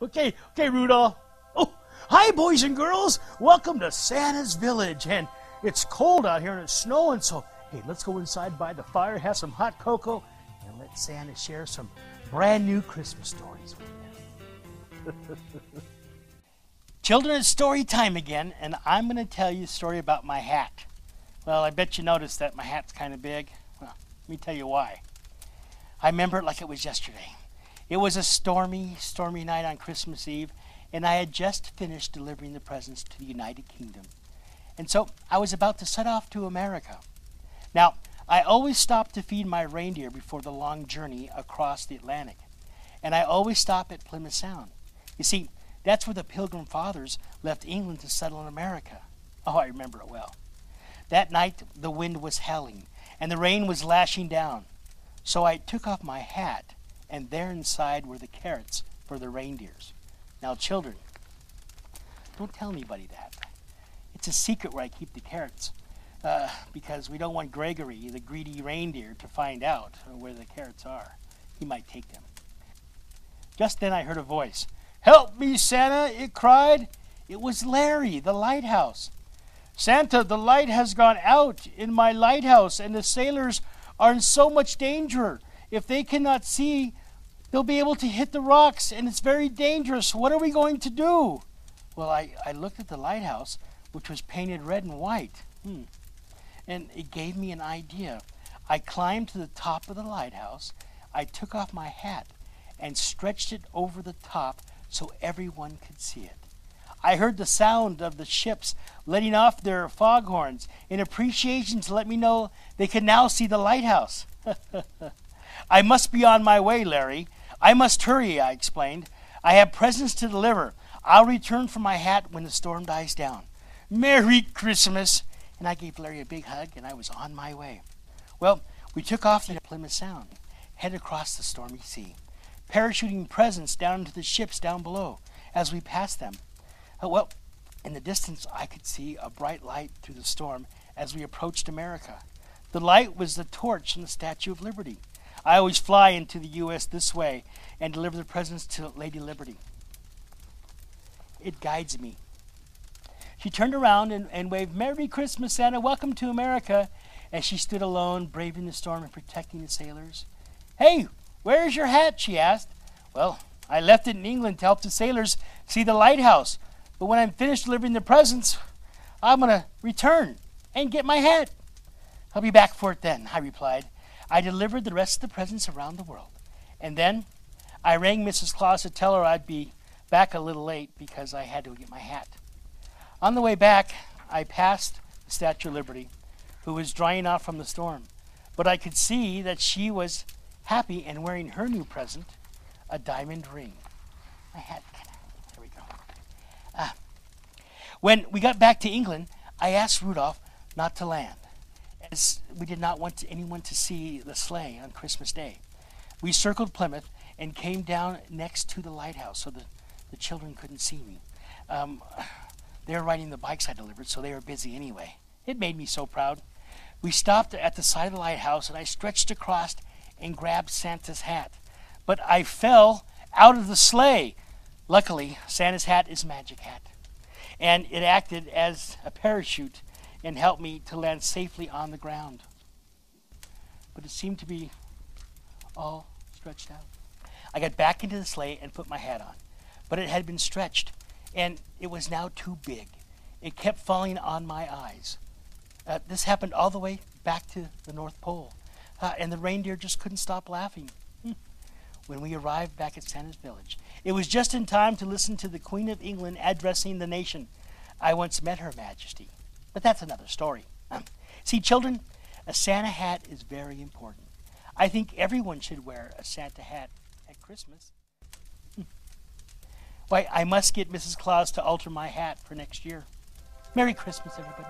Okay, Rudolph. Oh, hi, boys and girls. Welcome to Santa's Village. And it's cold out here and it's snowing, so hey, let's go inside by the fire, have some hot cocoa, and let Santa share some brand new Christmas stories with you. Children, it's story time again, and I'm going to tell you a story about my hat. Well, I bet you noticed that my hat's kind of big. Well, let me tell you why. I remember it like it was yesterday. It was a stormy night on Christmas Eve, and I had just finished delivering the presents to the United Kingdom. And so I was about to set off to America. Now, I always stop to feed my reindeer before the long journey across the Atlantic, and I always stop at Plymouth Sound. You see, that's where the Pilgrim Fathers left England to settle in America. Oh, I remember it well. That night, the wind was howling, and the rain was lashing down. So I took off my hat, and there inside were the carrots for the reindeers. Now, children, don't tell anybody that. It's a secret where I keep the carrots, because we don't want Gregory, the greedy reindeer, to find out where the carrots are. He might take them. Just then I heard a voice. "Help me, Santa!" it cried. It was Larry, the lighthouse. "Santa, the light has gone out in my lighthouse, and the sailors are in so much danger. If they cannot see, they'll be able to hit the rocks, and it's very dangerous. What are we going to do?" Well, I looked at the lighthouse, which was painted red and white, and it gave me an idea. I climbed to the top of the lighthouse. I took off my hat and stretched it over the top so everyone could see it. I heard the sound of the ships letting off their foghorns in appreciation to let me know they could now see the lighthouse. "I must be on my way, Larry. I must hurry," I explained. "I have presents to deliver. I'll return for my hat when the storm dies down. Merry Christmas!" And I gave Larry a big hug, and I was on my way. Well, we took off to Plymouth Sound, headed across the stormy sea, parachuting presents down into the ships down below as we passed them. Well, in the distance, I could see a bright light through the storm as we approached America. The light was the torch in the Statue of Liberty. I always fly into the U.S. this way and deliver the presents to Lady Liberty. It guides me. She turned around and waved, "Merry Christmas, Santa. Welcome to America," as she stood alone, braving the storm and protecting the sailors. "Hey, where's your hat?" she asked. "Well, I left it in England to help the sailors see the lighthouse. But when I'm finished delivering the presents, I'm going to return and get my hat." "I'll be back for it then," I replied. I delivered the rest of the presents around the world. And then I rang Mrs. Claus to tell her I'd be back a little late because I had to get my hat. On the way back, I passed the Statue of Liberty, who was drying off from the storm. But I could see that she was happy and wearing her new present, a diamond ring. My hat, there we go. When we got back to England, I asked Rudolph not to land, as we did not want anyone to see the sleigh on Christmas Day. We circled Plymouth and came down next to the lighthouse so the children couldn't see me. They were riding the bikes I delivered, so they were busy anyway. It made me so proud. We stopped at the side of the lighthouse, and I stretched across and grabbed Santa's hat. But I fell out of the sleigh. Luckily, Santa's hat is a magic hat, and it acted as a parachute and helped me to land safely on the ground. But it seemed to be all stretched out. I got back into the sleigh and put my hat on, but it had been stretched, and it was now too big. It kept falling on my eyes. This happened all the way back to the North Pole, and the reindeer just couldn't stop laughing. When we arrived back at Santa's Village, it was just in time to listen to the Queen of England addressing the nation. I once met Her Majesty, but that's another story. See, children, a Santa hat is very important. I think everyone should wear a Santa hat at Christmas. Why, I must get Mrs. Claus to alter my hat for next year. Merry Christmas, everybody.